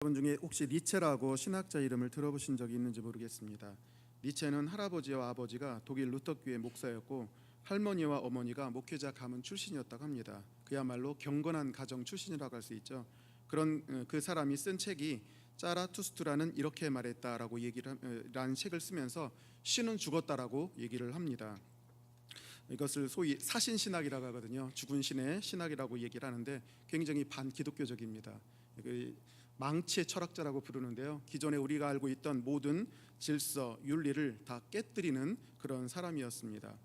여러분 중에 혹시 니체라고 신학자 이름을 들어보신 적이 있는지 모르겠습니다. 니체는 할아버지와 아버지가 독일 루터교회 목사였고 할머니와 어머니가 목회자 가문 출신이었다고 합니다. 그야말로 경건한 가정 출신이라고 할 수 있죠. 그런 그 사람이 쓴 책이 짜라투스트라는 이렇게 말했다라고 라는 책을 쓰면서 신은 죽었다라고 얘기를 합니다. 이것을 소위 사신신학이라고 하거든요. 죽은 신의 신학이라고 얘기를 하는데 굉장히 반기독교적입니다. 망치의 철학자라고 부르는데요. 기존에 우리가 알고 있던 모든 질서, 윤리를 다 깨뜨리는 그런 사람이었습니다.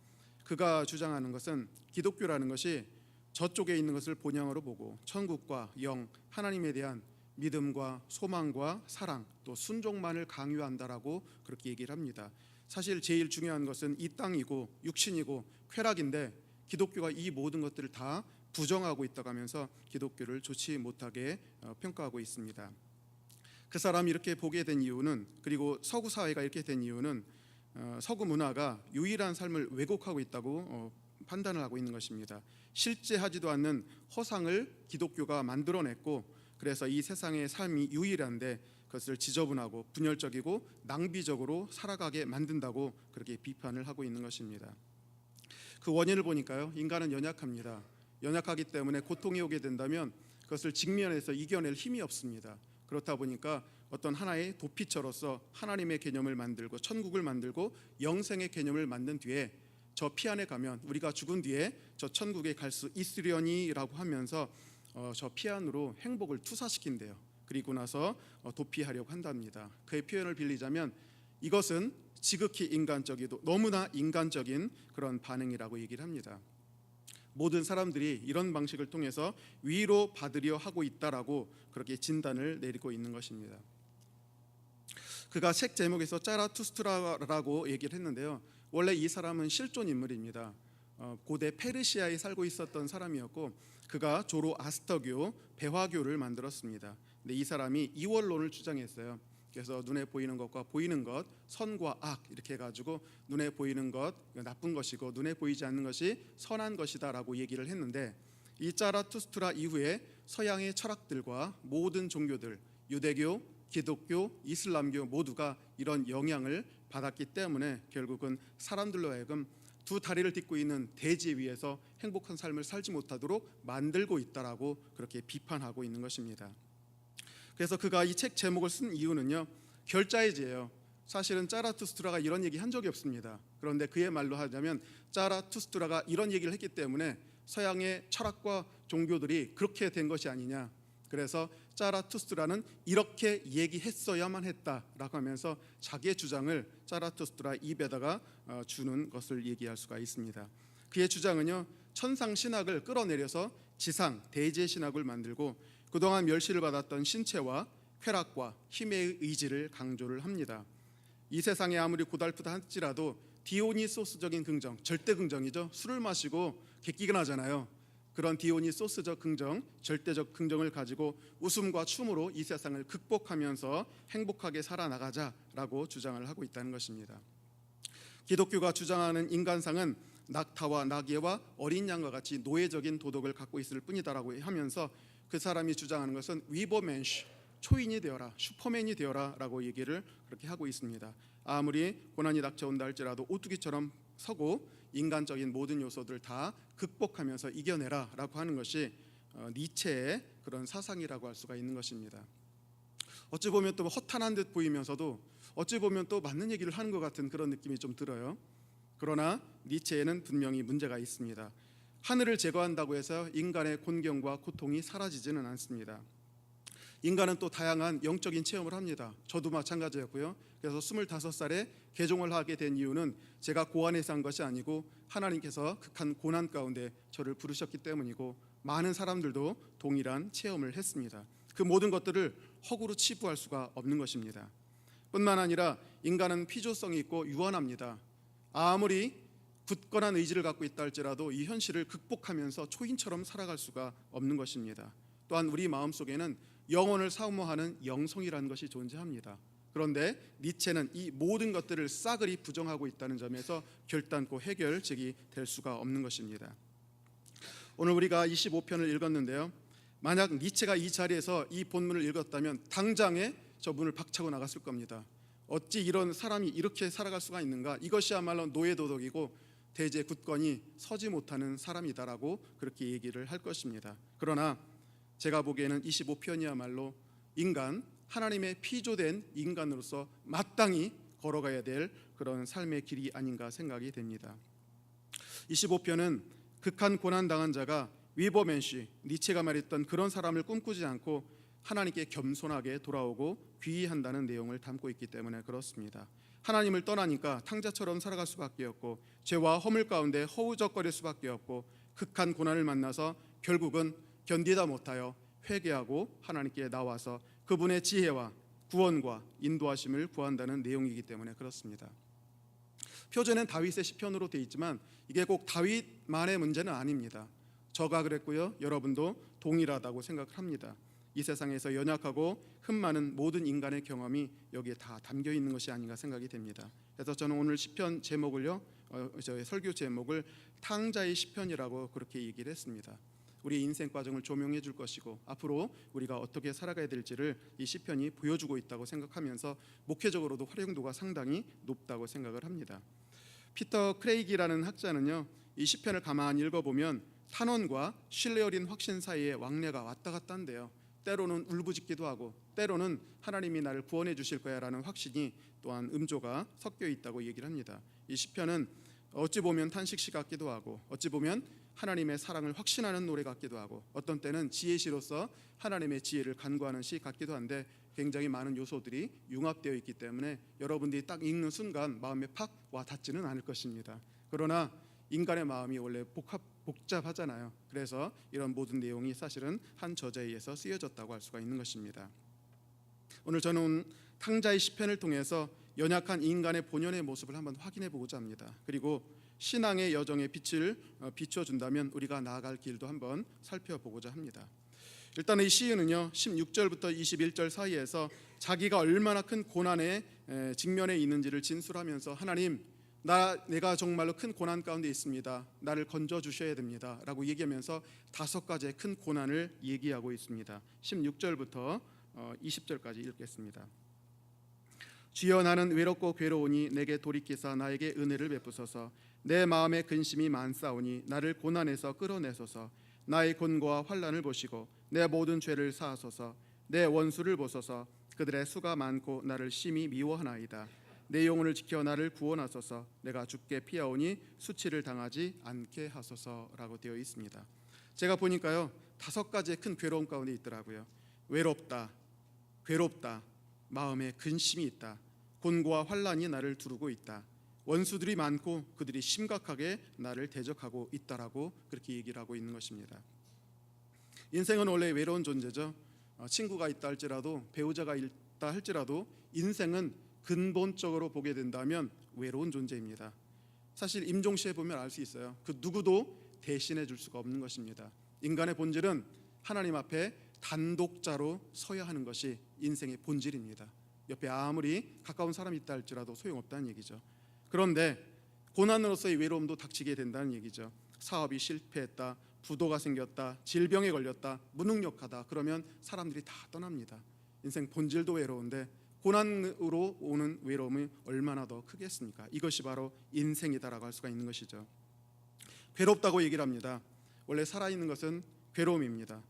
그가 주장하는 것은 기독교라는 것이 저쪽에 있는 것을 본향으로 보고 천국과 영, 하나님에 대한 믿음과 소망과 사랑, 또 순종만을 강요한다라고 그렇게 얘기를 합니다. 사실 제일 중요한 것은 이 땅이고 육신이고 쾌락인데 기독교가 이 모든 것들을 다 부정하고 있다고 하면서 기독교를 좋지 못하게 평가하고 있습니다. 그 사람이 이렇게 보게 된 이유는, 그리고 서구 사회가 이렇게 된 이유는 서구 문화가 유일한 삶을 왜곡하고 있다고 판단을 하고 있는 것입니다. 실제하지도 않는 허상을 기독교가 만들어냈고, 그래서 이 세상의 삶이 유일한데 그것을 지저분하고 분열적이고 낭비적으로 살아가게 만든다고 그렇게 비판을 하고 있는 것입니다. 그 원인을 보니까요, 인간은 연약합니다. 연약하기 때문에 고통이 오게 된다면 그것을 직면해서 이겨낼 힘이 없습니다. 그렇다 보니까 어떤 하나의 도피처로서 하나님의 개념을 만들고 천국을 만들고 영생의 개념을 만든 뒤에 저 피 안에 가면 우리가 죽은 뒤에 저 천국에 갈 수 있으려니라고 하면서 저 피 안으로 행복을 투사시킨대요. 그리고 나서 도피하려고 한답니다. 그의 표현을 빌리자면 이것은 지극히 인간적이고 너무나 인간적인 그런 반응이라고 얘기를 합니다. 모든 사람들이 이런 방식을 통해서 위로 받으려 하고 있다라고 그렇게 진단을 내리고 있는 것입니다. 그가 책 제목에서 짜라투스트라라고 얘기를 했는데요. 원래 이 사람은 실존 인물입니다. 고대 페르시아에 살고 있었던 사람이었고 그가 조로아스터교, 배화교를 만들었습니다. 근데 이 사람이 이원론을 주장했어요. 그래서 눈에 보이는 것과 보이는 것, 선과 악 이렇게 해가지고 눈에 보이는 것 나쁜 것이고 눈에 보이지 않는 것이 선한 것이다라고 얘기를 했는데, 이 짜라투스트라 이후에 서양의 철학들과 모든 종교들, 유대교, 기독교, 이슬람교 모두가 이런 영향을 받았기 때문에 결국은 사람들로 하여금 두 다리를 딛고 있는 대지 위에서 행복한 삶을 살지 못하도록 만들고 있다라고 그렇게 비판하고 있는 것입니다. 그래서 그가 이 책 제목을 쓴 이유는요, 결자해지예요. 사실은 짜라투스트라가 이런 얘기 한 적이 없습니다. 그런데 그의 말로 하자면 짜라투스트라가 이런 얘기를 했기 때문에 서양의 철학과 종교들이 그렇게 된 것이 아니냐, 그래서 짜라투스트라는 이렇게 얘기했어야만 했다라고 하면서 자기의 주장을 짜라투스트라 입에다가 주는 것을 얘기할 수가 있습니다. 그의 주장은요, 천상신학을 끌어내려서 지상 대지의 신학을 만들고 그동안 멸시를 받았던 신체와 쾌락과 힘의 의지를 강조를 합니다. 이 세상에 아무리 고달프다 할지라도 디오니소스적인 긍정, 절대 긍정이죠. 술을 마시고 객기가 나잖아요. 그런 디오니소스적 긍정, 절대적 긍정을 가지고 웃음과 춤으로 이 세상을 극복하면서 행복하게 살아나가자라고 주장을 하고 있다는 것입니다. 기독교가 주장하는 인간상은 낙타와 나귀와 어린 양과 같이 노예적인 도덕을 갖고 있을 뿐이다라고 하면서 그 사람이 주장하는 것은 위버맨시, 초인이 되어라, 슈퍼맨이 되어라 라고 얘기를 그렇게 하고 있습니다. 아무리 고난이 닥쳐온다 할지라도 오뚜기처럼 서고 인간적인 모든 요소들을 다 극복하면서 이겨내라 라고 하는 것이 니체의 그런 사상이라고 할 수가 있는 것입니다. 어찌 보면 또 허탄한 듯 보이면서도 어찌 보면 또 맞는 얘기를 하는 것 같은 그런 느낌이 좀 들어요. 그러나 니체에는 분명히 문제가 있습니다. 하늘을 제거한다고 해서 인간의 곤경과 고통이 사라지지는 않습니다. 인간은 또 다양한 영적인 체험을 합니다. 저도 마찬가지였고요. 그래서 25살에 개종을 하게 된 이유는 제가 고안해서 한 것이 아니고 하나님께서 극한 고난 가운데 저를 부르셨기 때문이고, 많은 사람들도 동일한 체험을 했습니다. 그 모든 것들을 허구로 치부할 수가 없는 것입니다. 뿐만 아니라 인간은 피조성이 있고 유한합니다. 아무리 굳건한 의지를 갖고 있다 할지라도 이 현실을 극복하면서 초인처럼 살아갈 수가 없는 것입니다. 또한 우리 마음속에는 영혼을 사모하는 영성이라는 것이 존재합니다. 그런데 니체는 이 모든 것들을 싸그리 부정하고 있다는 점에서 결단코 해결책이 될 수가 없는 것입니다. 오늘 우리가 25편을 읽었는데요, 만약 니체가 이 자리에서 이 본문을 읽었다면 당장에 저 문을 박차고 나갔을 겁니다. 어찌 이런 사람이 이렇게 살아갈 수가 있는가? 이것이야말로 노예도덕이고 대제 굳건히 서지 못하는 사람이다라고 그렇게 얘기를 할 것입니다. 그러나 제가 보기에는 25편이야말로 인간, 하나님의 피조된 인간으로서 마땅히 걸어가야 될 그런 삶의 길이 아닌가 생각이 됩니다. 25편은 극한 고난당한 자가 위버맨시, 니체가 말했던 그런 사람을 꿈꾸지 않고 하나님께 겸손하게 돌아오고 귀의한다는 내용을 담고 있기 때문에 그렇습니다. 하나님을 떠나니까 탕자처럼 살아갈 수밖에 없고 죄와 허물 가운데 허우적거릴 수밖에 없고 극한 고난을 만나서 결국은 견디다 못하여 회개하고 하나님께 나와서 그분의 지혜와 구원과 인도하심을 구한다는 내용이기 때문에 그렇습니다. 표제는 다윗의 시편으로 되어 있지만 이게 꼭 다윗만의 문제는 아닙니다. 저가 그랬고요, 여러분도 동일하다고 생각을 합니다. 이 세상에서 연약하고 흠 많은 모든 인간의 경험이 여기에 다 담겨 있는 것이 아닌가 생각이 됩니다. 그래서 저는 오늘 시편 제목을요, 저의 설교 제목을 탕자의 시편이라고 그렇게 얘기를 했습니다. 우리 인생 과정을 조명해 줄 것이고 앞으로 우리가 어떻게 살아가야 될지를 이 시편이 보여주고 있다고 생각하면서 목회적으로도 활용도가 상당히 높다고 생각을 합니다. 피터 크레이기라는 학자는요, 이 시편을 가만히 읽어보면 탄원과 신뢰 어린 확신 사이에 왕래가 왔다 갔다 한대요. 때로는 울부짖기도 하고 때로는 하나님이 나를 구원해 주실 거야 라는 확신이 또한 음조가 섞여 있다고 얘기를 합니다. 이 시편은 어찌 보면 탄식시 같기도 하고 어찌 보면 하나님의 사랑을 확신하는 노래 같기도 하고 어떤 때는 지혜시로서 하나님의 지혜를 간구하는 시 같기도 한데 굉장히 많은 요소들이 융합되어 있기 때문에 여러분들이 딱 읽는 순간 마음에 팍 와닿지는 않을 것입니다. 그러나 인간의 마음이 원래 복잡하잖아요. 그래서 이런 모든 내용이 사실은 한 저자에 의해서 쓰여졌다고 할 수가 있는 것입니다. 오늘 저는 탕자의 시편을 통해서 연약한 인간의 본연의 모습을 한번 확인해 보고자 합니다. 그리고 신앙의 여정의 빛을 비춰준다면 우리가 나아갈 길도 한번 살펴보고자 합니다. 일단 이 시인은요 16절부터 21절 사이에서 자기가 얼마나 큰 고난에 직면해 있는지를 진술하면서 하나님, 내가 정말로 큰 고난 가운데 있습니다. 나를 건져 주셔야 됩니다 라고 얘기하면서 5가지의 큰 고난을 얘기하고 있습니다. 16절부터 20절까지 읽겠습니다. 주여, 나는 외롭고 괴로우니 내게 돌이키사 나에게 은혜를 베푸소서. 내 마음에 근심이 많사오니 나를 고난에서 끌어내소서. 나의 곤고와 환난을 보시고 내 모든 죄를 사하소서. 내 원수를 보소서. 그들의 수가 많고 나를 심히 미워하나이다. 내 영혼을 지켜 나를 구원하소서. 내가 죽게 피하오니 수치를 당하지 않게 하소서라고 되어 있습니다. 제가 보니까요 5가지의 큰 괴로움 가운데 있더라고요. 외롭다, 괴롭다, 마음에 근심이 있다, 곤고와 환난이 나를 두르고 있다, 원수들이 많고 그들이 심각하게 나를 대적하고 있다라고 그렇게 얘기를 하고 있는 것입니다. 인생은 원래 외로운 존재죠. 친구가 있다 할지라도 배우자가 있다 할지라도 인생은 근본적으로 보게 된다면 외로운 존재입니다. 사실 임종시에 보면 알 수 있어요. 그 누구도 대신해 줄 수가 없는 것입니다. 인간의 본질은 하나님 앞에 단독자로 서야 하는 것이 인생의 본질입니다. 옆에 아무리 가까운 사람이 있다 할지라도 소용없다는 얘기죠. 그런데 고난으로서의 외로움도 닥치게 된다는 얘기죠. 사업이 실패했다, 부도가 생겼다, 질병에 걸렸다, 무능력하다, 그러면 사람들이 다 떠납니다. 인생 본질도 외로운데 고난으로 오는 외로움이 얼마나 더 크겠습니까? 이것이 바로 인생이다라고 할 수가 있는 것이죠. 괴롭다고 얘기를 합니다. 원래 살아있는 것은 괴로움입니다.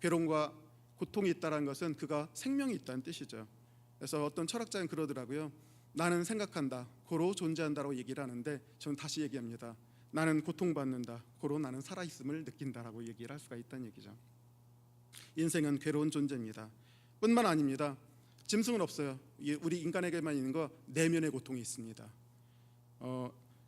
괴로움과 고통이 있다는 것은 그가 생명이 있다는 뜻이죠. 그래서 어떤 철학자는 그러더라고요. 나는 생각한다, 고로 존재한다라고 얘기를 하는데 저는 다시 얘기합니다. 나는 고통받는다, 고로 나는 살아있음을 느낀다라고 얘기를 할 수가 있다는 얘기죠. 인생은 괴로운 존재입니다. 뿐만 아닙니다. 짐승은 없어요. 우리 인간에게만 있는 거 내면의 고통이 있습니다.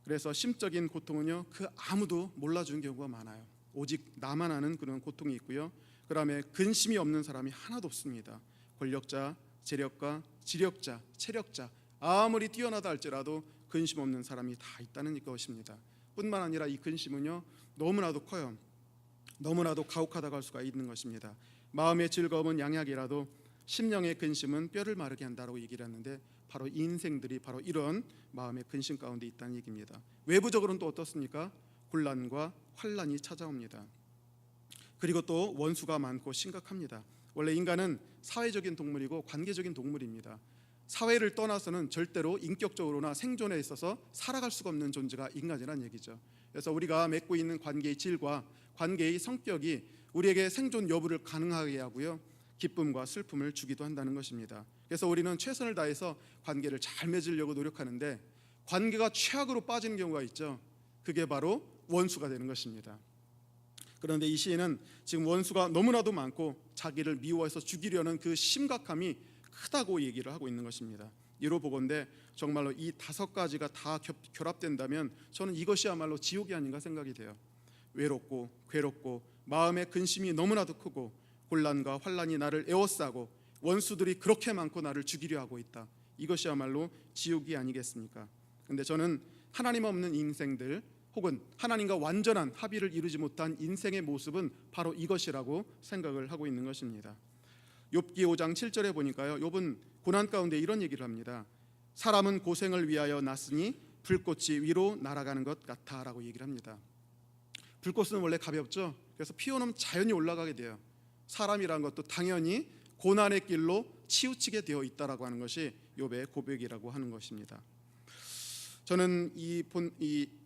그래서 심적인 고통은요 그 아무도 몰라주는 경우가 많아요. 오직 나만 아는 그런 고통이 있고요. 그다음에 근심이 없는 사람이 하나도 없습니다. 권력자, 재력가, 지력자, 체력자 아무리 뛰어나다 할지라도 근심 없는 사람이 다 있다는 것입니다. 뿐만 아니라 이 근심은요 너무나도 커요. 너무나도 가혹하다고 할 수가 있는 것입니다. 마음의 즐거움은 양약이라도 심령의 근심은 뼈를 마르게 한다고 얘기를 하는데 바로 인생들이 바로 이런 마음의 근심 가운데 있다는 얘기입니다. 외부적으로는 또 어떻습니까? 곤란과 환란이 찾아옵니다. 그리고 또 원수가 많고 심각합니다. 원래 인간은 사회적인 동물이고 관계적인 동물입니다. 사회를 떠나서는 절대로 인격적으로나 생존에 있어서 살아갈 수가 없는 존재가 인간이라는 얘기죠. 그래서 우리가 맺고 있는 관계의 질과 관계의 성격이 우리에게 생존 여부를 가능하게 하고요, 기쁨과 슬픔을 주기도 한다는 것입니다. 그래서 우리는 최선을 다해서 관계를 잘 맺으려고 노력하는데 관계가 최악으로 빠지는 경우가 있죠. 그게 바로 원수가 되는 것입니다. 그런데 이 시인은 지금 원수가 너무나도 많고 자기를 미워해서 죽이려는 그 심각함이 크다고 얘기를 하고 있는 것입니다. 이로 보건대 정말로 이 5가지가 다 결합된다면 저는 이것이야말로 지옥이 아닌가 생각이 돼요. 외롭고 괴롭고 마음의 근심이 너무나도 크고 곤란과 환란이 나를 에워싸고 원수들이 그렇게 많고 나를 죽이려 하고 있다. 이것이야말로 지옥이 아니겠습니까? 근데 저는 하나님 없는 인생들 혹은 하나님과 완전한 합의를 이루지 못한 인생의 모습은 바로 이것이라고 생각을 하고 있는 것입니다. 욥기 5장 7절에 보니까요, 욥은 고난 가운데 이런 얘기를 합니다. 사람은 고생을 위하여 났으니 불꽃이 위로 날아가는 것 같아라고 얘기를 합니다. 불꽃은 원래 가볍죠. 그래서 피워놓으면 자연히 올라가게 돼요. 사람이라는 것도 당연히 고난의 길로 치우치게 되어 있다라고 하는 것이 욥의 고백이라고 하는 것입니다. 저는 이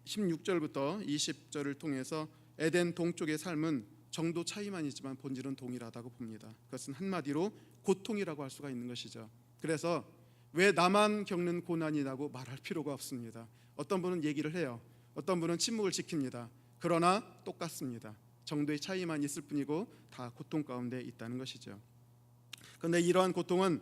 16절부터 20절을 통해서 에덴 동쪽의 삶은 정도 차이만 있지만 본질은 동일하다고 봅니다. 그것은 한마디로 고통이라고 할 수가 있는 것이죠. 그래서 왜 나만 겪는 고난이라고 말할 필요가 없습니다. 어떤 분은 얘기를 해요. 어떤 분은 침묵을 지킵니다. 그러나 똑같습니다. 정도의 차이만 있을 뿐이고 다 고통 가운데 있다는 것이죠. 그런데 이러한 고통은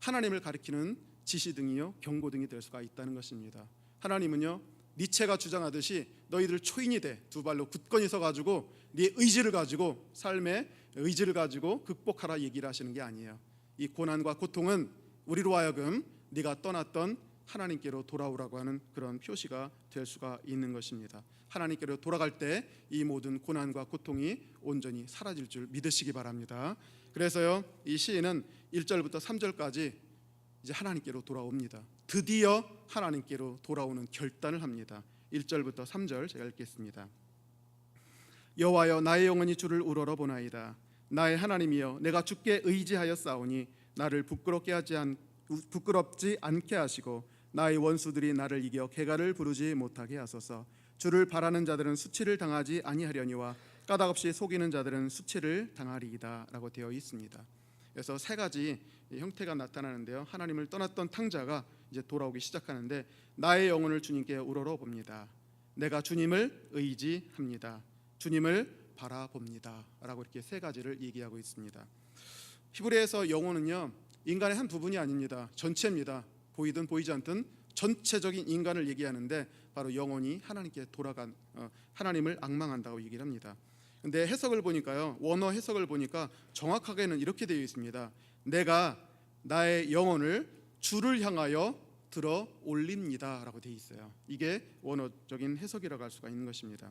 하나님을 가리키는 지시등이요 경고등이 될 수가 있다는 것입니다. 하나님은요, 니체가 주장하듯이 너희들 초인이 돼 두 발로 굳건히 서가지고 네 의지를 가지고 삶의 의지를 가지고 극복하라 얘기를 하시는 게 아니에요. 이 고난과 고통은 우리로 하여금 네가 떠났던 하나님께로 돌아오라고 하는 그런 표시가 될 수가 있는 것입니다. 하나님께로 돌아갈 때 이 모든 고난과 고통이 온전히 사라질 줄 믿으시기 바랍니다. 그래서요, 이 시인은 1절부터 3절까지 이제 하나님께로 돌아옵니다. 드디어 하나님께로 돌아오는 결단을 합니다. 1절부터 3절 제가 읽겠습니다. 여호와여, 나의 영혼이 주를 우러러 보나이다. 나의 하나님이여, 내가 주께 의지하여 싸우니 나를 부끄럽지 않게 하시고 나의 원수들이 나를 이겨 개가를 부르지 못하게 하소서. 주를 바라는 자들은 수치를 당하지 아니하려니와 까닭없이 속이는 자들은 수치를 당하리이다 라고 되어 있습니다. 그래서 3가지 형태가 나타나는데요, 하나님을 떠났던 탕자가 이제 돌아오기 시작하는데 나의 영혼을 주님께 우러러 봅니다. 내가 주님을 의지합니다. 주님을 바라봅니다 라고 이렇게 3가지를 얘기하고 있습니다. 히브리에서 영혼은요, 인간의 한 부분이 아닙니다. 전체입니다. 보이든 보이지 않든 전체적인 인간을 얘기하는데 바로 영혼이 하나님께 돌아간 하나님을 앙망한다고 얘기를 합니다. 근데 해석을 보니까요, 원어 해석을 보니까 정확하게는 이렇게 되어 있습니다. 내가 나의 영혼을 주를 향하여 들어 올립니다 라고 되어 있어요. 이게 원어적인 해석이라고 할 수가 있는 것입니다.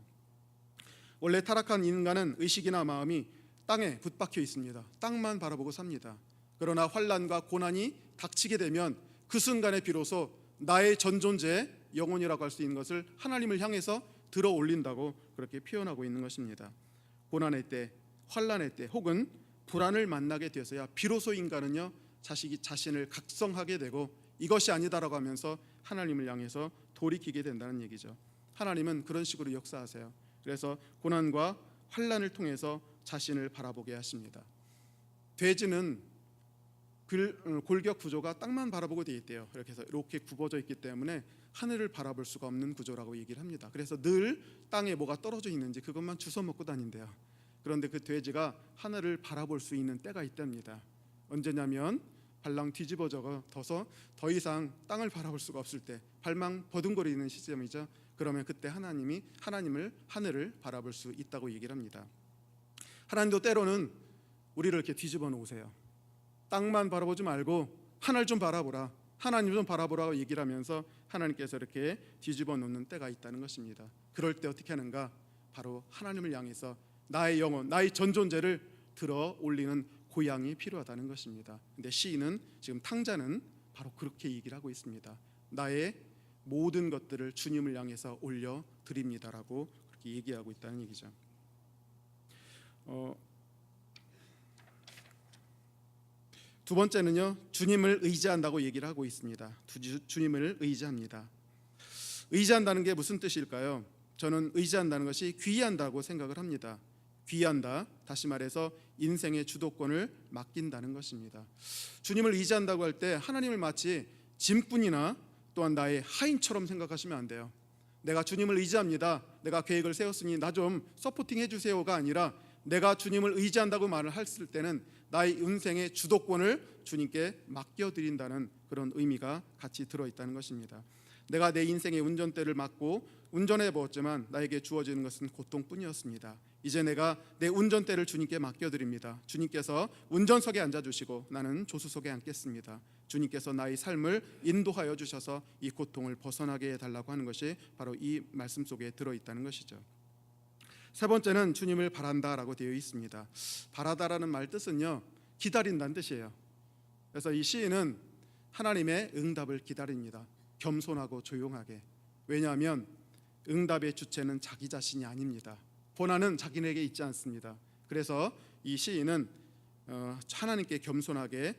원래 타락한 인간은 의식이나 마음이 땅에 붙박혀 있습니다. 땅만 바라보고 삽니다. 그러나 환난과 고난이 닥치게 되면 그 순간에 비로소 나의 전존재 영혼이라고 할 수 있는 것을 하나님을 향해서 들어 올린다고 그렇게 표현하고 있는 것입니다. 고난의 때, 환난의 때 혹은 불안을 만나게 되어서야 비로소 인간은요, 자신을 각성하게 되고 이것이 아니다라고 하면서 하나님을 향해서 돌이키게 된다는 얘기죠. 하나님은 그런 식으로 역사하세요. 그래서 고난과 환난을 통해서 자신을 바라보게 하십니다. 돼지는 골격 구조가 땅만 바라보고 되어 있대요. 이렇게 굽어져 있기 때문에 하늘을 바라볼 수가 없는 구조라고 얘기를 합니다. 그래서 늘 땅에 뭐가 떨어져 있는지 그것만 주워 먹고 다닌대요. 그런데 그 돼지가 하늘을 바라볼 수 있는 때가 있답니다. 언제냐면 발랑 뒤집어져서 더 이상 땅을 바라볼 수가 없을 때, 발망 버둥거리는 시점이죠. 그러면 그때 하늘을 바라볼 수 있다고 얘기를 합니다. 하나님도 때로는 우리를 이렇게 뒤집어 놓으세요. 땅만 바라보지 말고 하늘 좀 바라보라, 하나님 좀 바라보라고 얘기를 하면서 하나님께서 이렇게 뒤집어 놓는 때가 있다는 것입니다. 그럴 때 어떻게 하는가? 바로 하나님을 향해서 나의 영혼, 나의 전존재를 들어 올리는 고향이 필요하다는 것입니다. 근데 시인은, 지금 탕자는 바로 그렇게 얘기를 하고 있습니다. 나의 모든 것들을 주님을 향해서 올려 드립니다라고 그렇게 얘기하고 있다는 얘기죠. 두 번째는요, 주님을 의지한다고 얘기를 하고 있습니다. 주님을 의지합니다. 의지한다는 게 무슨 뜻일까요? 저는 의지한다는 것이 귀의한다고 생각을 합니다. 귀의한다, 다시 말해서 인생의 주도권을 맡긴다는 것입니다. 주님을 의지한다고 할 때 하나님을 마치 짐꾼이나 또한 나의 하인처럼 생각하시면 안 돼요. 내가 주님을 의지합니다, 내가 계획을 세웠으니 나 좀 서포팅 해주세요가 아니라, 내가 주님을 의지한다고 말을 했을 때는 나의 인생의 주도권을 주님께 맡겨드린다는 그런 의미가 같이 들어있다는 것입니다. 내가 내 인생의 운전대를 맡고 운전해 보았지만 나에게 주어지는 것은 고통뿐이었습니다. 이제 내가 내 운전대를 주님께 맡겨드립니다. 주님께서 운전석에 앉아주시고 나는 조수석에 앉겠습니다. 주님께서 나의 삶을 인도하여 주셔서 이 고통을 벗어나게 해달라고 하는 것이 바로 이 말씀 속에 들어있다는 것이죠. 세 번째는 주님을 바란다라고 되어 있습니다. 바라다라는 말 뜻은요, 기다린다는 뜻이에요. 그래서 이 시인은 하나님의 응답을 기다립니다. 겸손하고 조용하게. 왜냐하면 응답의 주체는 자기 자신이 아닙니다. 고난은 자기에게 있지 않습니다. 그래서 이 시인은 하나님께 겸손하게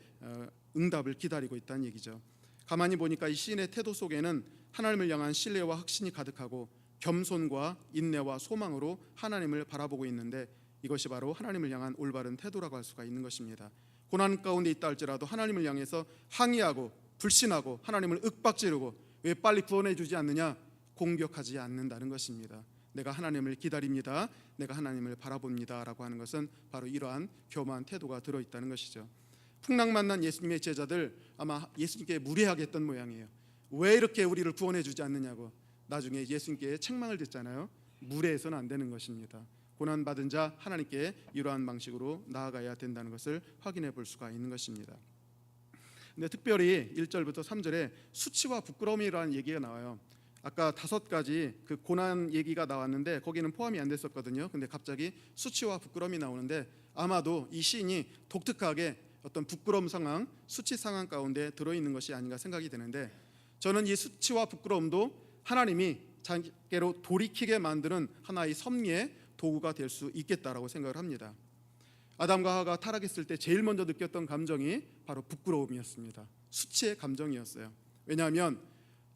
응답을 기다리고 있다는 얘기죠. 가만히 보니까 이 시인의 태도 속에는 하나님을 향한 신뢰와 확신이 가득하고 겸손과 인내와 소망으로 하나님을 바라보고 있는데, 이것이 바로 하나님을 향한 올바른 태도라고 할 수가 있는 것입니다. 고난 가운데 있다 할지라도 하나님을 향해서 항의하고 불신하고 하나님을 윽박지르고 왜 빨리 구원해 주지 않느냐, 공격하지 않는다는 것입니다. 내가 하나님을 기다립니다, 내가 하나님을 바라봅니다 라고 하는 것은 바로 이러한 겸허한 태도가 들어있다는 것이죠. 풍랑 만난 예수님의 제자들 아마 예수님께 무례하게 했던 모양이에요. 왜 이렇게 우리를 구원해 주지 않느냐고. 나중에 예수님께 책망을 듣잖아요. 무례해서는 안 되는 것입니다. 고난받은 자 하나님께 이러한 방식으로 나아가야 된다는 것을 확인해 볼 수가 있는 것입니다. 근데 특별히 1절부터 3절에 수치와 부끄러움이라는 얘기가 나와요. 아까 5가지 그 고난 얘기가 나왔는데 거기는 포함이 안 됐었거든요. 근데 갑자기 수치와 부끄러움이 나오는데 아마도 이 시인이 독특하게 어떤 부끄러움 상황, 수치 상황 가운데 들어있는 것이 아닌가 생각이 되는데, 저는 이 수치와 부끄러움도 하나님이 자기께로 돌이키게 만드는 하나의 섭리의 도구가 될 수 있겠다라고 생각을 합니다. 아담과 하와가 타락했을 때 제일 먼저 느꼈던 감정이 바로 부끄러움이었습니다. 수치의 감정이었어요. 왜냐하면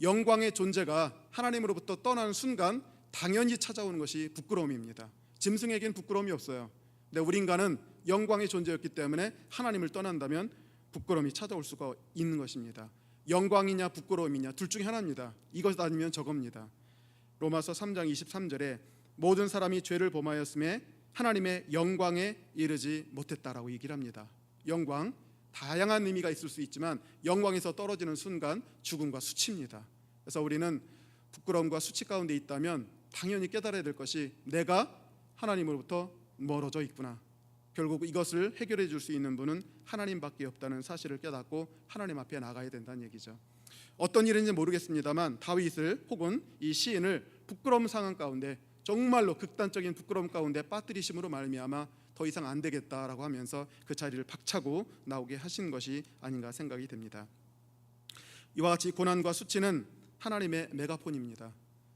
영광의 존재가 하나님으로부터 떠나는 순간 당연히 찾아오는 것이 부끄러움입니다. 짐승에겐 부끄러움이 없어요. 근데 우리 인간은 영광의 존재였기 때문에 하나님을 떠난다면 부끄러움이 찾아올 수가 있는 것입니다. 영광이냐 부끄러움이냐 둘 중에 하나입니다. 이것 아니면 저겁니다. 로마서 3장 23절에 모든 사람이 죄를 범하였음에 하나님의 영광에 이르지 못했다라고 얘기를 합니다. 영광, 다양한 의미가 있을 수 있지만 영광에서 떨어지는 순간 죽음과 수치입니다. 그래서 우리는 부끄러움과 수치 가운데 있다면 당연히 깨달아야 될 것이 내가 하나님으로부터 멀어져 있구나. 결국 이것을 해결해 줄 수 있는 분은 하나님밖에 없다는 사실을 깨닫고 하나님 앞에 나가야 된다는 얘기죠. 어떤 일인지 모르겠습니다만 다윗을 혹은 이 시인을 부끄러움 상황 가운데, 정말로 극단적인 부끄러움 가운데 빠뜨리심으로 말미암아 더 이상 안 되겠다라고 하면서 그 자리를 박차고 나오게 하신 것이 아닌가 생각이 됩니다. 이와 같이 고난과 수치는 하나님의 메가폰입니다.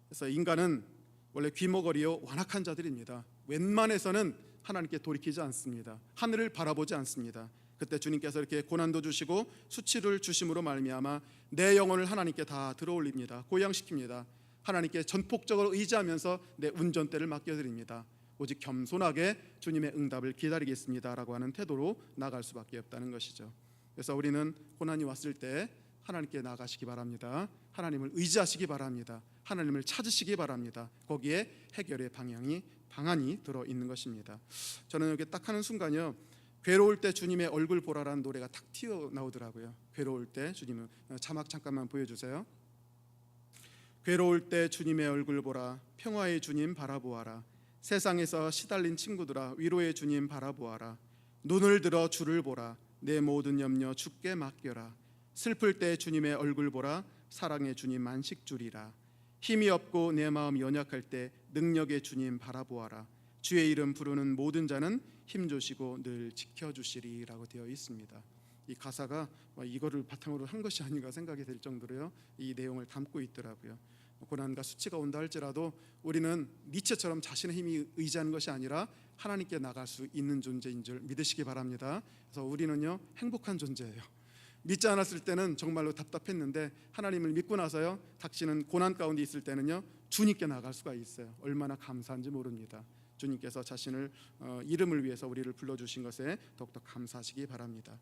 그래서 인간은 원래 귀머거리요 완악한 자들입니다. 웬만해서는 하나님께 돌이키지 않습니다. 하늘을 바라보지 않습니다. 그때 주님께서 이렇게 고난도 주시고 수치를 주심으로 말미암아 내 영혼을 하나님께 다 들어올립니다. 고양시킵니다. 하나님께 전폭적으로 의지하면서 내 운전대를 맡겨드립니다. 오직 겸손하게 주님의 응답을 기다리겠습니다라고 하는 태도로 나갈 수밖에 없다는 것이죠. 그래서 우리는 고난이 왔을 때 하나님께 나가시기 바랍니다. 하나님을 의지하시기 바랍니다. 하나님을 찾으시기 바랍니다. 거기에 해결의 방안이 들어있는 것입니다. 저는 여기 딱 하는 순간요, 괴로울 때 주님의 얼굴 보라라는 노래가 탁 튀어나오더라고요. 괴로울 때 주님은, 자막 잠깐만 보여주세요. 괴로울 때 주님의 얼굴 보라, 평화의 주님 바라보아라. 세상에서 시달린 친구들아 위로의 주님 바라보아라. 눈을 들어 주를 보라, 내 모든 염려 주께 맡겨라. 슬플 때 주님의 얼굴 보라, 사랑의 주님 안식 주리라. 힘이 없고 내 마음 연약할 때 능력의 주님 바라보아라. 주의 이름 부르는 모든 자는 힘 주시고 늘 지켜주시리라고 되어 있습니다. 이 가사가 이거를 바탕으로 한 것이 아닌가 생각이 될 정도로요, 이 내용을 담고 있더라고요. 고난과 수치가 온다 할지라도 우리는 니체처럼 자신의 힘이 의지하는 것이 아니라 하나님께 나갈 수 있는 존재인 줄 믿으시기 바랍니다. 그래서 우리는요 행복한 존재예요. 믿지 않았을 때는 정말로 답답했는데 하나님을 믿고 나서요 닥치는 고난 가운데 있을 때는요 주님께 나갈 수가 있어요. 얼마나 감사한지 모릅니다. 주님께서 자신을 이름을 위해서 우리를 불러주신 것에 더욱더 감사하시기 바랍니다.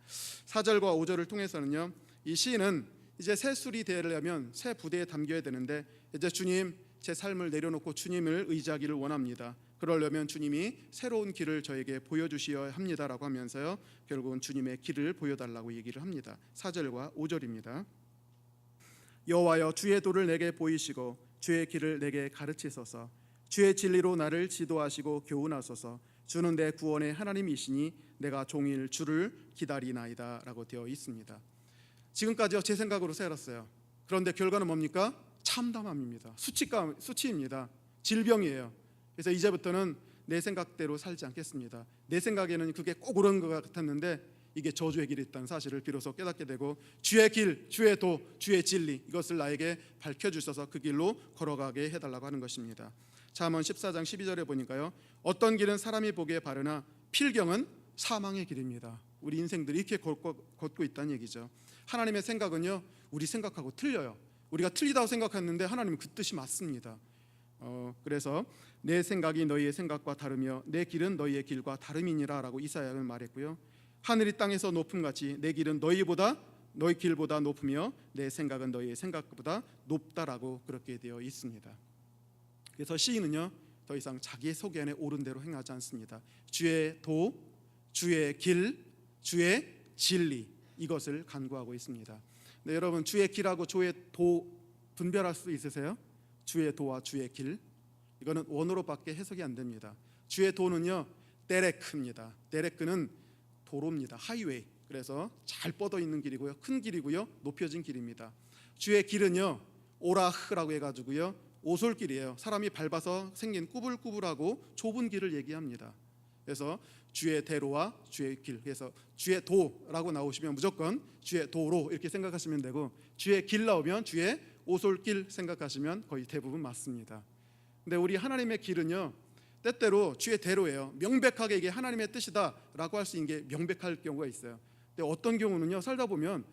4절과 5절을 통해서는요 이 시인은 이제 새 술이 되려면 새 부대에 담겨야 되는데 이제 주님 제 삶을 내려놓고 주님을 의지하기를 원합니다. 그러려면 주님이 새로운 길을 저에게 보여주셔야 합니다라고 하면서요 결국은 주님의 길을 보여달라고 얘기를 합니다. 4절과 5절입니다. 여호와여 주의 도를 내게 보이시고 주의 길을 내게 가르치소서. 주의 진리로 나를 지도하시고 교훈하소서. 주는 내 구원의 하나님이시니 내가 종일 주를 기다리나이다 라고 되어 있습니다. 지금까지 제 생각으로 살았어요. 그런데 결과는 뭡니까? 참담함입니다. 수치입니다. 질병이에요. 그래서 이제부터는 내 생각대로 살지 않겠습니다. 내 생각에는 그게 꼭 옳은 것 같았는데 이게 저주의 길이 있다는 사실을 비로소 깨닫게 되고 주의 길, 주의 도, 주의 진리 이것을 나에게 밝혀주셔서 그 길로 걸어가게 해달라고 하는 것입니다. 잠언 14장 12절에 보니까요 어떤 길은 사람이 보기에 바르나 필경은 사망의 길입니다. 우리 인생들이 이렇게 걷고 있다는 얘기죠. 하나님의 생각은요 우리 생각하고 틀려요. 우리가 틀리다고 생각했는데 하나님은 그 뜻이 맞습니다. 그래서 내 생각이 너희의 생각과 다르며 내 길은 너희의 길과 다름이니라 라고 이사야는 말했고요. 하늘이 땅에서 높음같이 내 길은 너희 길보다 높으며 내 생각은 너희의 생각보다 높다라고 그렇게 되어 있습니다. 그래서 시인은요 더 이상 자기의 소견에 옳은 대로 행하지 않습니다. 주의 도, 주의 길, 주의 진리 이것을 간구하고 있습니다. 네, 여러분 주의 길하고 주의 도 분별할 수 있으세요? 주의 도와 주의 길 이거는 원어로밖에 해석이 안 됩니다. 주의 도는요 데레크입니다. 데레크는 도로입니다. 하이웨이. 그래서 잘 뻗어 있는 길이고요. 큰 길이고요. 높여진 길입니다. 주의 길은요 오라흐라고 해가지고요 오솔길이에요. 사람이 밟아서 생긴 꾸불꾸불하고 좁은 길을 얘기합니다. 그래서 주의 대로와 주의 길, 그래서 주의 도라고 나오시면 무조건 주의 도로 이렇게 생각하시면 되고 주의 길 나오면 주의 오솔길 생각하시면 거의 대부분 맞습니다. 근데 우리 하나님의 길은요 때때로 주의 대로예요. 명백하게 이게 하나님의 뜻이다라고 할 수 있는 게 명백할 경우가 있어요. 근데 어떤 경우는요 살다 보면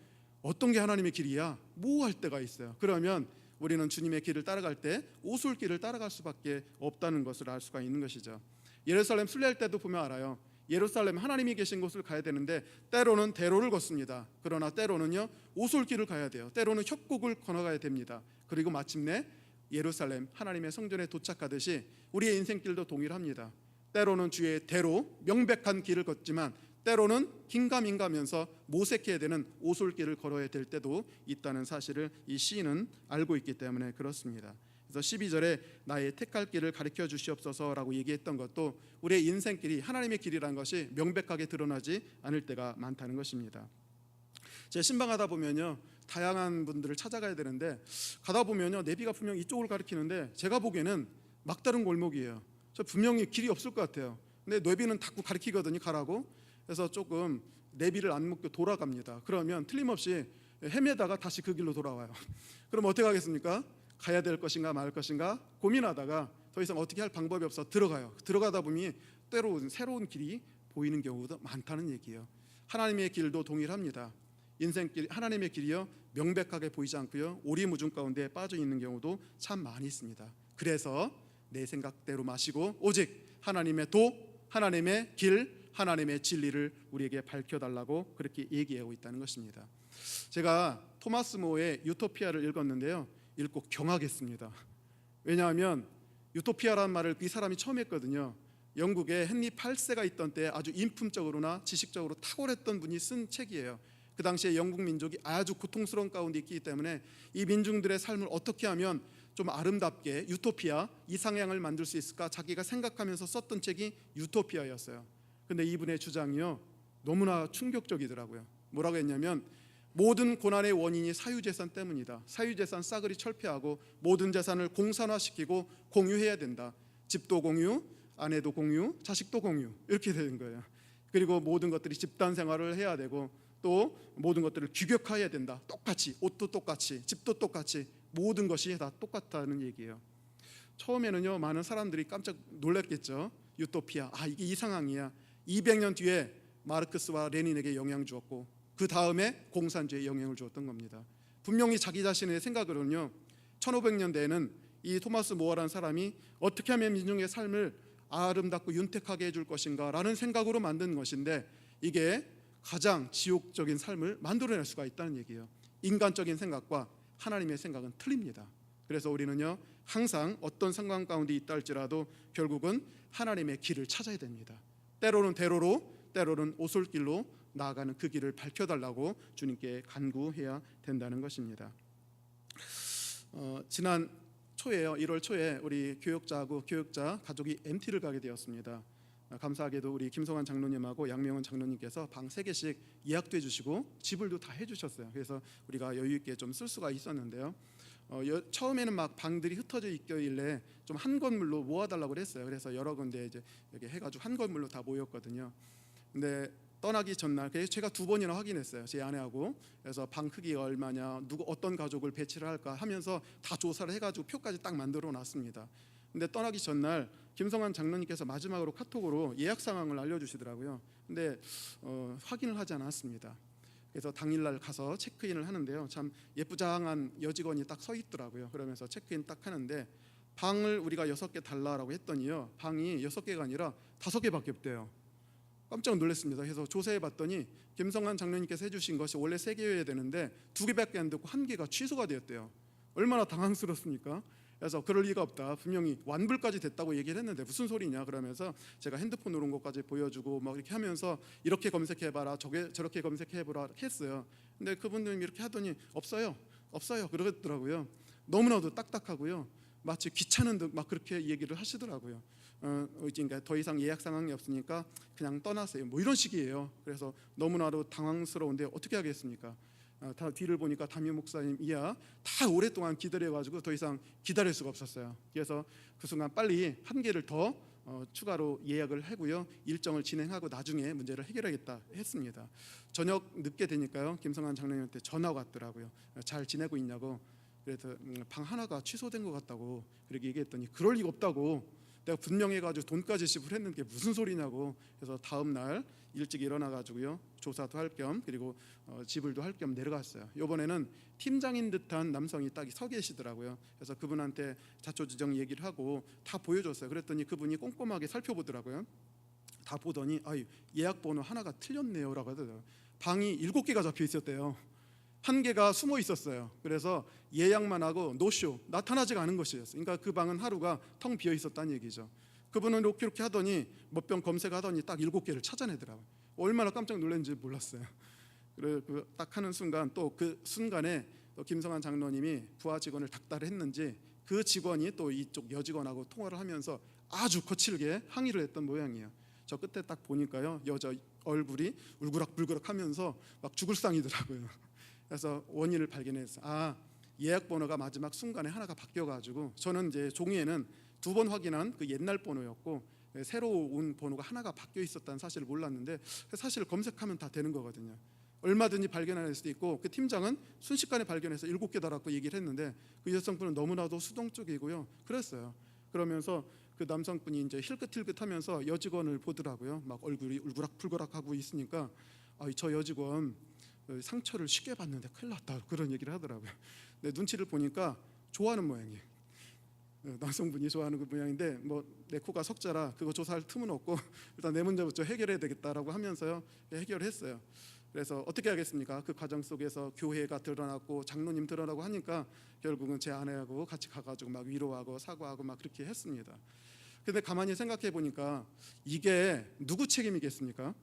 어떤 게 하나님의 길이야 모호할 때가 있어요. 그러면 우리는 주님의 길을 따라갈 때 오솔길을 따라갈 수밖에 없다는 것을 알 수가 있는 것이죠. 예루살렘 순례할 때도 보면 알아요. 예루살렘 하나님이 계신 곳을 가야 되는데 때로는 대로를 걷습니다. 그러나 때로는요 오솔길을 가야 돼요. 때로는 협곡을 건너가야 됩니다. 그리고 마침내 예루살렘 하나님의 성전에 도착하듯이 우리의 인생길도 동일합니다. 때로는 주의 대로 명백한 길을 걷지만 때로는 긴가민가하면서 모색해야 되는 오솔길을 걸어야 될 때도 있다는 사실을 이 시인은 알고 있기 때문에 그렇습니다. 그래서 12절에 나의 택할 길을 가르쳐 주시옵소서라고 얘기했던 것도 우리의 인생길이 하나님의 길이라는 것이 명백하게 드러나지 않을 때가 많다는 것입니다. 제 신방하다 보면요 다양한 분들을 찾아가야 되는데 가다 보면요 내비가 분명 이쪽을 가리키는데 제가 보기에는 막다른 골목이에요. 저 분명히 길이 없을 것 같아요. 근데 내비는 자꾸 가리키거든요 가라고. 그래서 조금 내비를 안 먹고 돌아갑니다. 그러면 틀림없이 헤매다가 다시 그 길로 돌아와요. 그럼 어떻게 하겠습니까? 가야 될 것인가 말 것인가 고민하다가 더 이상 어떻게 할 방법이 없어 들어가요. 들어가다 보니 때로 새로운 길이 보이는 경우도 많다는 얘기예요. 하나님의 길도 동일합니다. 인생길 하나님의 길이요 명백하게 보이지 않고요 오리무중 가운데 빠져 있는 경우도 참 많이 있습니다. 그래서 내 생각대로 마시고 오직 하나님의 도, 하나님의 길, 하나님의 진리를 우리에게 밝혀달라고 그렇게 얘기하고 있다는 것입니다. 제가 토마스 모의 유토피아를 읽었는데요 읽고 경악했습니다. 왜냐하면 유토피아라는 말을 이 사람이 처음 했거든요. 영국에 헨리 8세가 있던 때 아주 인품적으로나 지식적으로 탁월했던 분이 쓴 책이에요. 그 당시에 영국 민족이 아주 고통스러운 가운데 있기 때문에 이 민중들의 삶을 어떻게 하면 좀 아름답게 유토피아 이상향을 만들 수 있을까 자기가 생각하면서 썼던 책이 유토피아였어요. 근데 이분의 주장이요 너무나 충격적이더라고요. 뭐라고 했냐면 모든 고난의 원인이 사유재산 때문이다. 사유재산 싸그리 철폐하고 모든 재산을 공산화시키고 공유해야 된다. 집도 공유, 아내도 공유, 자식도 공유 이렇게 되는 거예요. 그리고 모든 것들이 집단 생활을 해야 되고 또 모든 것들을 규격화해야 된다. 똑같이 옷도 똑같이 집도 똑같이 모든 것이 다 똑같다는 얘기예요. 처음에는요 많은 사람들이 깜짝 놀랐겠죠. 유토피아. 이게 이 상황이야. 200년 뒤에 마르크스와 레닌에게 영향을 주었고 그 다음에 공산주의에 영향을 주었던 겁니다. 분명히 자기 자신의 생각으로는요, 1500년대에는 이 토마스 모어라는 사람이 어떻게 하면 민중의 삶을 아름답고 윤택하게 해줄 것인가 라는 생각으로 만든 것인데, 이게 가장 지옥적인 삶을 만들어낼 수가 있다는 얘기예요. 인간적인 생각과 하나님의 생각은 틀립니다. 그래서 우리는요, 항상 어떤 상황 가운데 있다 할지라도 결국은 하나님의 길을 찾아야 됩니다. 때로는 대로로, 때로는 오솔길로 나아가는 그 길을 밝혀달라고 주님께 간구해야 된다는 것입니다. 지난 초에요, 1월 초에 우리 교역자하고 교역자 가족이 MT를 가게 되었습니다. 감사하게도 우리 김성환 장로님하고 양명원 장로님께서 방 3개씩 예약도 해주시고 지불도 다 해주셨어요. 그래서 우리가 여유 있게 좀 쓸 수가 있었는데요. 처음에는 막 방들이 흩어져 있길래 좀 한 건물로 모아달라고 그랬어요. 그래서 여러 군데 이제 이렇게 해가지고 한 건물로 다 모였거든요. 근데 떠나기 전날, 그래서 제가 2번이나 확인했어요, 제 아내하고. 그래서 방 크기가 얼마냐, 누구 어떤 가족을 배치를 할까 하면서 다 조사를 해가지고 표까지 딱 만들어 놨습니다. 근데 떠나기 전날 김성환 장로님께서 마지막으로 카톡으로 예약 상황을 알려주시더라고요. 근데 확인을 하지 않았습니다. 그래서 당일날 가서 체크인을 하는데요, 참 예쁘장한 여직원이 딱 서 있더라고요. 그러면서 체크인 딱 하는데 방을 우리가 6개 달라라고 했더니요, 방이 6개가 아니라 5개밖에 없대요. 깜짝 놀랐습니다. 그래서 조사해 봤더니 김성환 장로님께서 해주신 것이 원래 3개여야 되는데 2개밖에 안 되고 1개가 취소가 되었대요. 얼마나 당황스럽습니까? 그래서 그럴 리가 없다, 분명히 완불까지 됐다고 얘기를 했는데 무슨 소리냐 그러면서 제가 핸드폰으로 온 것까지 보여주고 막 이렇게 하면서 이렇게 검색해봐라, 저렇게 검색해보라 했어요. 근데 그분들이 이렇게 하더니 없어요 그러더라고요. 너무나도 딱딱하고요, 마치 귀찮은 듯 막 그렇게 얘기를 하시더라고요. 그러니까 더 이상 예약 상황이 없으니까 그냥 떠나세요, 뭐 이런 식이에요. 그래서 너무나도 당황스러운데 어떻게 하겠습니까? 다 뒤를 보니까 담임 목사님 이야 다 오랫동안 기다려가지고 더 이상 기다릴 수가 없었어요. 그래서 그 순간 빨리 1개를 더 추가로 예약을 하고요, 일정을 진행하고 나중에 문제를 해결하겠다 했습니다. 저녁 늦게 되니까요, 김성환 장로님한테 전화가 왔더라고요. 잘 지내고 있냐고. 그래서 방 하나가 취소된 것 같다고 그렇게 얘기했더니 그럴 리가 없다고, 내가 분명히 해가지고 돈까지 지불했는 게 무슨 소리냐고. 그래서 다음 날 일찍 일어나가지고요, 조사도 할 겸 그리고 지불도 할 겸 내려갔어요. 이번에는 팀장인 듯한 남성이 딱 서 계시더라고요. 그래서 그분한테 자초지종 얘기를 하고 다 보여줬어요. 그랬더니 그분이 꼼꼼하게 살펴보더라고요. 다 보더니 예약 번호 하나가 틀렸네요라고 하더라고요. 방이 7개가 잡혀 있었대요. 1개가 숨어 있었어요. 그래서 예약만 하고 노쇼, 나타나지가 않은 것이었어요. 그러니까 그 방은 하루가 텅 비어 있었다는 얘기죠. 그분은 이렇게 하더니 몇 병 검색하더니 딱 7개를 찾아내더라고요. 얼마나 깜짝 놀랐는지 몰랐어요. 그리고 딱 하는 순간, 또 그 순간에 또 김성환 장로님이 부하 직원을 닥달했는지 그 직원이 또 이쪽 여직원하고 통화를 하면서 아주 거칠게 항의를 했던 모양이에요. 저 끝에 딱 보니까요, 여자 얼굴이 울그락불그락 하면서 막 죽을 상이더라고요. 그래서 원인을 발견해서 예약 번호가 마지막 순간에 하나가 바뀌어가지고, 저는 이제 종이에는 2번 확인한 그 옛날 번호였고 새로 온 번호가 하나가 바뀌어 있었다는 사실을 몰랐는데, 사실 검색하면 다 되는 거거든요. 얼마든지 발견할 수도 있고, 그 팀장은 순식간에 발견해서 7개 달았고 얘기를 했는데, 그 여성분은 너무나도 수동적이고요 그랬어요. 그러면서 그 남성분이 이제 힐끗힐끗하면서 여직원을 보더라고요. 막 얼굴이 울그락불그락하고 있으니까 저 여직원 상처를 쉽게 받는데 큰일 났다, 그런 얘기를 하더라고요. 근데 눈치를 보니까 좋아하는 모양이에요. 남성분이 좋아하는 그 모양인데, 뭐 내 코가 석자라 그거 조사할 틈은 없고 일단 내 문제부터 해결해야 되겠다라고 하면서요, 해결했어요. 그래서 어떻게 하겠습니까? 그 과정 속에서 교회가 드러났고 장로님 드러나고 하니까 결국은 제 아내하고 같이 가가지고 막 위로하고 사과하고 막 그렇게 했습니다. 근데 가만히 생각해 보니까 이게 누구 책임이겠습니까?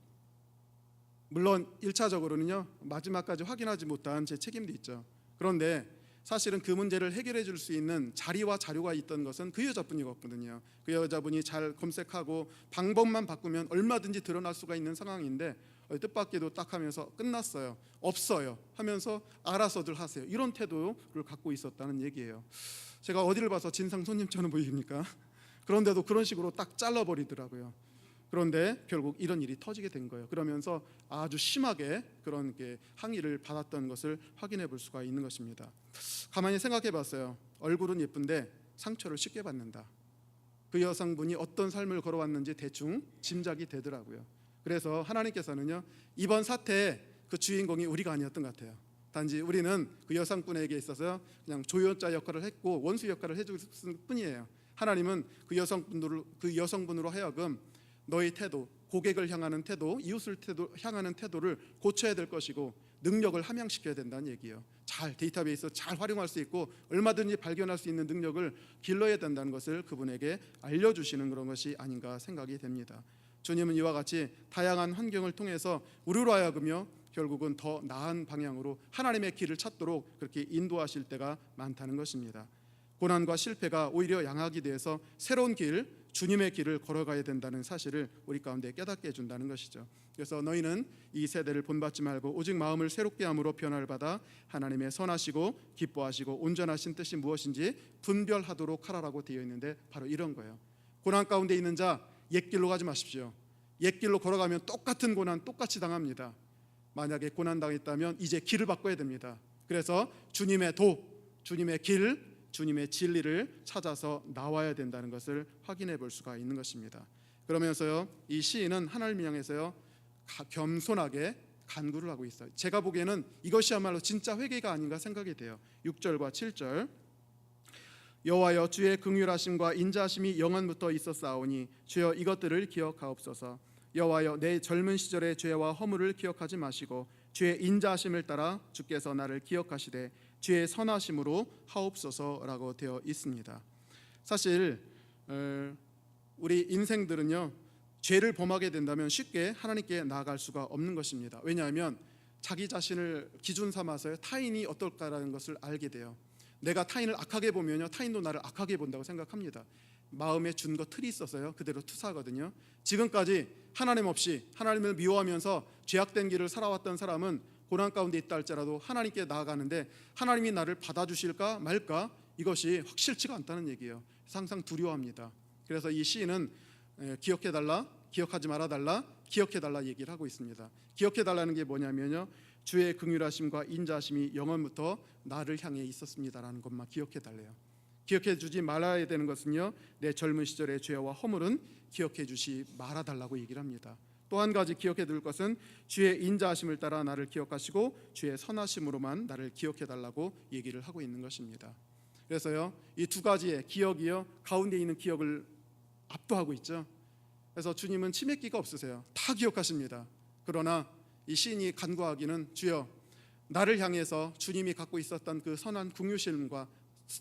물론 1차적으로는요, 마지막까지 확인하지 못한 제 책임도 있죠. 그런데 사실은 그 문제를 해결해 줄 수 있는 자리와 자료가 있던 것은 그 여자분이었거든요. 그 여자분이 잘 검색하고 방법만 바꾸면 얼마든지 드러날 수가 있는 상황인데, 뜻밖에도 딱 하면서 끝났어요, 없어요 하면서 알아서들 하세요, 이런 태도를 갖고 있었다는 얘기예요. 제가 어디를 봐서 진상 손님처럼 보입니까? 그런데도 그런 식으로 딱 잘라버리더라고요. 그런데 결국 이런 일이 터지게 된 거예요. 그러면서 아주 심하게 그런 게 항의를 받았던 것을 확인해 볼 수가 있는 것입니다. 가만히 생각해 봤어요. 얼굴은 예쁜데 상처를 쉽게 받는다. 그 여성분이 어떤 삶을 걸어왔는지 대충 짐작이 되더라고요. 그래서 하나님께서는요, 이번 사태의 그 주인공이 우리가 아니었던 것 같아요. 단지 우리는 그 여성분에게 있어서 그냥 조연자 역할을 했고 원수 역할을 해줬을 뿐이에요. 하나님은 그 여성분으로 하여금 너의 태도, 고객을 향하는 태도, 이웃을 향하는 태도를 고쳐야 될 것이고 능력을 함양시켜야 된다는 얘기예요. 잘 데이터베이스 잘 활용할 수 있고 얼마든지 발견할 수 있는 능력을 길러야 된다는 것을 그분에게 알려주시는 그런 것이 아닌가 생각이 됩니다. 주님은 이와 같이 다양한 환경을 통해서 우리로 하여금요, 결국은 더 나은 방향으로 하나님의 길을 찾도록 그렇게 인도하실 때가 많다는 것입니다. 고난과 실패가 오히려 양학이 돼서 새로운 길, 주님의 길을 걸어가야 된다는 사실을 우리 가운데 깨닫게 해준다는 것이죠. 그래서 너희는 이 세대를 본받지 말고 오직 마음을 새롭게 함으로 변화를 받아 하나님의 선하시고 기뻐하시고 온전하신 뜻이 무엇인지 분별하도록 하라라고 되어 있는데 바로 이런 거예요. 고난 가운데 있는 자 옛길로 가지 마십시오. 옛길로 걸어가면 똑같은 고난 똑같이 당합니다. 만약에 고난 당했다면 이제 길을 바꿔야 됩니다. 그래서 주님의 도, 주님의 길, 주님의 진리를 찾아서 나와야 된다는 것을 확인해 볼 수가 있는 것입니다. 그러면서요, 이 시인은 하나님을 향해서요 겸손하게 간구를 하고 있어요. 제가 보기에는 이것이야말로 진짜 회개가 아닌가 생각이 돼요. 6절과 7절 여호와여 주의 긍휼하심과 인자하심이 영원부터 있었사오니 주여 이것들을 기억하옵소서. 여호와여 내 젊은 시절의 죄와 허물을 기억하지 마시고 주의 인자하심을 따라 주께서 나를 기억하시되 주의 선하심으로 하옵소서라고 되어 있습니다. 사실 우리 인생들은요, 죄를 범하게 된다면 쉽게 하나님께 나아갈 수가 없는 것입니다. 왜냐하면 자기 자신을 기준 삼아서 타인이 어떨까라는 것을 알게 돼요. 내가 타인을 악하게 보면요, 타인도 나를 악하게 본다고 생각합니다. 마음에 준 거 틀이 있어서요 그대로 투사하거든요. 지금까지 하나님 없이 하나님을 미워하면서 죄악된 길을 살아왔던 사람은 고난 가운데 있다 할지라도 하나님께 나아가는데 하나님이 나를 받아주실까 말까 이것이 확실치가 않다는 얘기예요. 항상 두려워합니다. 그래서 이 시인은 기억해달라, 기억하지 말아달라, 기억해달라 얘기를 하고 있습니다. 기억해달라는 게 뭐냐면요, 주의 긍휼하심과 인자하심이 영원부터 나를 향해 있었습니다라는 것만 기억해달래요. 기억해 주지 말아야 되는 것은요, 내 젊은 시절의 죄와 허물은 기억해 주시 말아달라고 얘기를 합니다. 또 한 가지 기억해 둘 것은 주의 인자하심을 따라 나를 기억하시고 주의 선하심으로만 나를 기억해 달라고 얘기를 하고 있는 것입니다. 그래서요, 이 두 가지의 기억이요 가운데 있는 기억을 압도하고 있죠. 그래서 주님은 치맥기가 없으세요. 다 기억하십니다. 그러나 이 시인이 간구하기는 주여 나를 향해서 주님이 갖고 있었던 그 선한 긍휼심과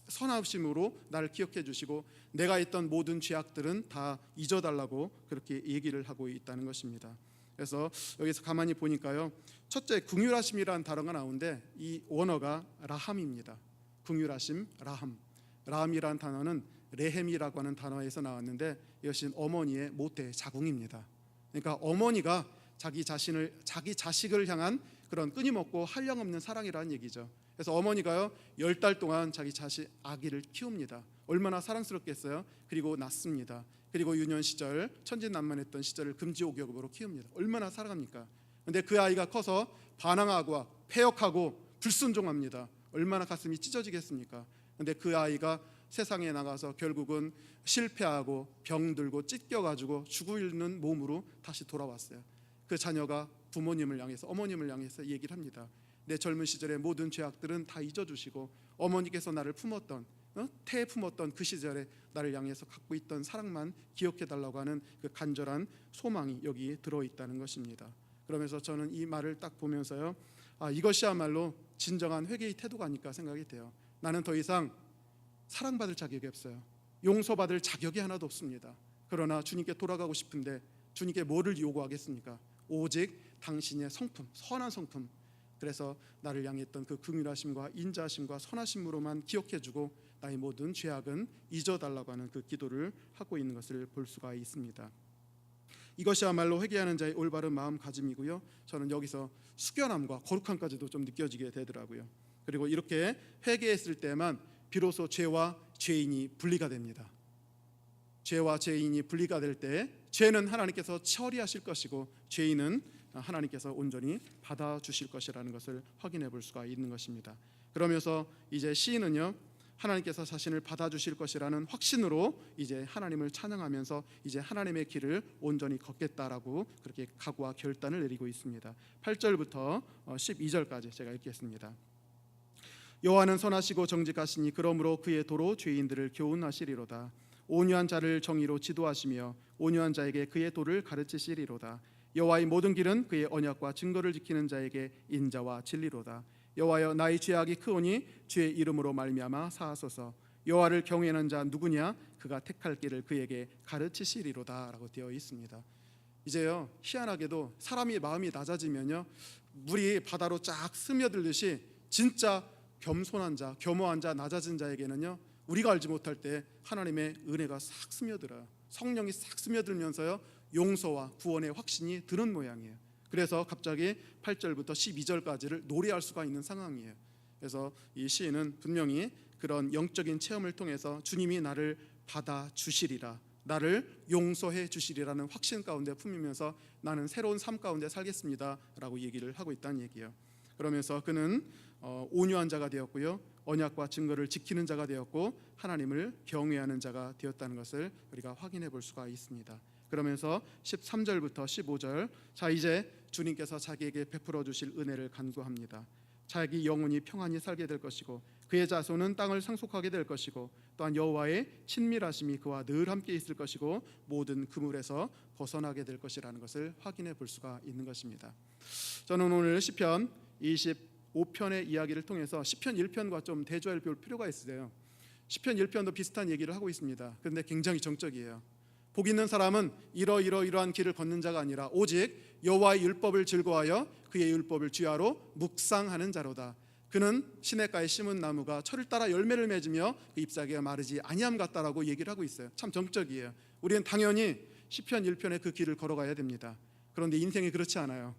선하심으로 나를 기억해 주시고 내가 했던 모든 죄악들은 다 잊어달라고 그렇게 얘기를 하고 있다는 것입니다. 그래서 여기서 가만히 보니까요, 첫째 긍휼하심이라는 단어가 나오는데 이 원어가 라함입니다. 긍휼하심, 라함. 라함이라는 단어는 레헴이라고 하는 단어에서 나왔는데 이것은 어머니의 모태 자궁입니다. 그러니까 어머니가 자기 자식을 향한 그런 끊임없고 한량없는 사랑이라는 얘기죠. 그래서 어머니가요 10달 동안 자기 자식 아기를 키웁니다. 얼마나 사랑스럽겠어요. 그리고 낳습니다. 그리고 유년 시절 천진난만했던 시절을 금지옥역으로 키웁니다. 얼마나 사랑합니까? 그런데 그 아이가 커서 반항하고 패역하고 불순종합니다. 얼마나 가슴이 찢어지겠습니까? 그런데 그 아이가 세상에 나가서 결국은 실패하고 병들고 찢겨가지고 죽는 몸으로 다시 돌아왔어요. 그 자녀가 부모님을 향해서 어머님을 향해서 얘기를 합니다. 내 젊은 시절의 모든 죄악들은 다 잊어주시고 어머니께서 나를 품었던 태에 품었던 그 시절에 나를 향해서 갖고 있던 사랑만 기억해달라고 하는 그 간절한 소망이 여기 들어있다는 것입니다. 그러면서 저는 이 말을 딱 보면서요, 이것이야말로 진정한 회개의 태도가 아닐까 생각이 돼요. 나는 더 이상 사랑받을 자격이 없어요. 용서받을 자격이 하나도 없습니다. 그러나 주님께 돌아가고 싶은데 주님께 뭐를 요구하겠습니까? 오직 당신의 성품, 선한 성품. 그래서 나를 향했던 그 긍휼하심과 인자하심과 선하심으로만 기억해주고 나의 모든 죄악은 잊어달라고 하는 그 기도를 하고 있는 것을 볼 수가 있습니다. 이것이야말로 회개하는 자의 올바른 마음가짐이고요, 저는 여기서 숙연함과 거룩함까지도 좀 느껴지게 되더라고요. 그리고 이렇게 회개했을 때만 비로소 죄와 죄인이 분리가 됩니다. 죄와 죄인이 분리가 될 때 죄는 하나님께서 처리하실 것이고 죄인은 하나님께서 온전히 받아주실 것이라는 것을 확인해 볼 수가 있는 것입니다. 그러면서 이제 시인은요, 하나님께서 자신을 받아주실 것이라는 확신으로 이제 하나님을 찬양하면서 이제 하나님의 길을 온전히 걷겠다라고 그렇게 각오와 결단을 내리고 있습니다. 8절부터 12절까지 제가 읽겠습니다. 여호와는 선하시고 정직하시니 그러므로 그의 도로 죄인들을 교훈하시리로다. 온유한 자를 정의로 지도하시며 온유한 자에게 그의 도를 가르치시리로다. 여호와의 모든 길은 그의 언약과 증거를 지키는 자에게 인자와 진리로다. 여호와여, 나의 죄악이 크오니 주의 이름으로 말미암아 사하소서. 여호와를 경외하는 자 누구냐? 그가 택할 길을 그에게 가르치시리로다 라고 되어 있습니다. 이제요, 희한하게도 사람이 마음이 낮아지면요, 물이 바다로 쫙 스며들듯이 진짜 겸손한 자, 겸허한 자, 낮아진 자에게는요, 우리가 알지 못할 때 하나님의 은혜가 싹 스며들어요. 성령이 싹 스며들면서요, 용서와 구원의 확신이 드는 모양이에요. 그래서 갑자기 8절부터 12절까지를 노래할 수가 있는 상황이에요. 그래서 이 시인은 분명히 그런 영적인 체험을 통해서 주님이 나를 받아주시리라, 나를 용서해 주시리라는 확신 가운데 품으면서 나는 새로운 삶 가운데 살겠습니다 라고 얘기를 하고 있다는 얘기예요. 그러면서 그는 온유한 자가 되었고요, 언약과 증거를 지키는 자가 되었고 하나님을 경외하는 자가 되었다는 것을 우리가 확인해 볼 수가 있습니다. 그러면서 13절부터 15절, 자 이제 주님께서 자기에게 베풀어 주실 은혜를 간구합니다. 자기 영혼이 평안히 살게 될 것이고 그의 자손은 땅을 상속하게 될 것이고 또한 여호와의 친밀하심이 그와 늘 함께 있을 것이고 모든 그물에서 벗어나게 될 것이라는 것을 확인해 볼 수가 있는 것입니다. 저는 오늘 시편 25편의 이야기를 통해서 시편 1편과 좀 대조해 볼 필요가 있어요. 시편 1편도 비슷한 얘기를 하고 있습니다. 그런데 굉장히 정적이에요. 복 있는 사람은 이러한 길을 걷는 자가 아니라 오직 여호와의 율법을 즐거워하여 그의 율법을 주야로 묵상하는 자로다. 그는 시냇가에 심은 나무가 철을 따라 열매를 맺으며 그 잎사귀가 마르지 아니함 같다라고 얘기를 하고 있어요. 참 정적이에요. 우리는 당연히 시편 1편의 그 길을 걸어가야 됩니다. 그런데 인생이 그렇지 않아요.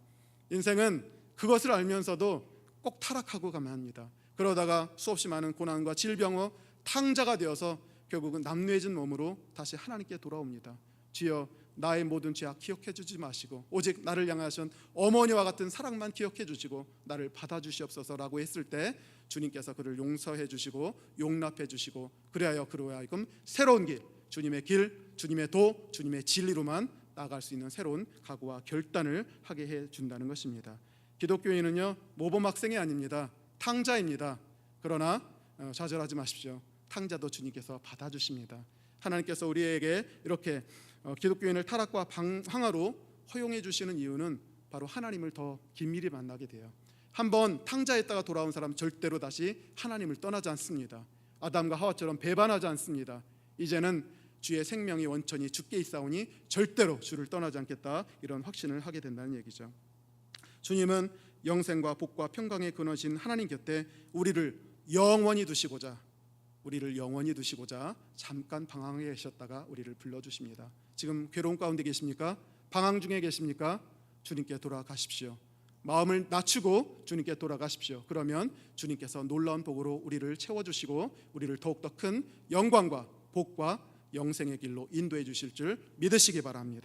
인생은 그것을 알면서도 꼭 타락하고 가면 합니다. 그러다가 수없이 많은 고난과 질병으로 탕자가 되어서 결국은 남루해진 몸으로 다시 하나님께 돌아옵니다. 주여, 나의 모든 죄악 기억해 주지 마시고 오직 나를 향하신 어머니와 같은 사랑만 기억해 주시고 나를 받아주시옵소서라고 했을 때 주님께서 그를 용서해 주시고 용납해 주시고 그리하여 그로 하여금 새로운 길, 주님의 길, 주님의 도, 주님의 진리로만 나아갈 수 있는 새로운 각오와 결단을 하게 해준다는 것입니다. 기독교인은요, 모범 학생이 아닙니다. 탕자입니다. 그러나 좌절하지 마십시오. 탕자도 주님께서 받아주십니다. 하나님께서 우리에게 이렇게 기독교인을 타락과 황화로 허용해 주시는 이유는 바로 하나님을 더 긴밀히 만나게 돼요. 한번 탕자했다가 돌아온 사람 절대로 다시 하나님을 떠나지 않습니다. 아담과 하와처럼 배반하지 않습니다. 이제는 주의 생명이 원천히 주께 있사오니 절대로 주를 떠나지 않겠다, 이런 확신을 하게 된다는 얘기죠. 주님은 영생과 복과 평강의 근원이신 하나님 곁에 우리를 영원히 두시고자 잠깐 방황에 계셨다가 우리를 불러주십니다. 지금 괴로운 가운데 계십니까? 방황 중에 계십니까? 주님께 돌아가십시오. 마음을 낮추고 주님께 돌아가십시오. 그러면 주님께서 놀라운 복으로 우리를 채워주시고 우리를 더욱더 큰 영광과 복과 영생의 길로 인도해 주실 줄 믿으시기 바랍니다.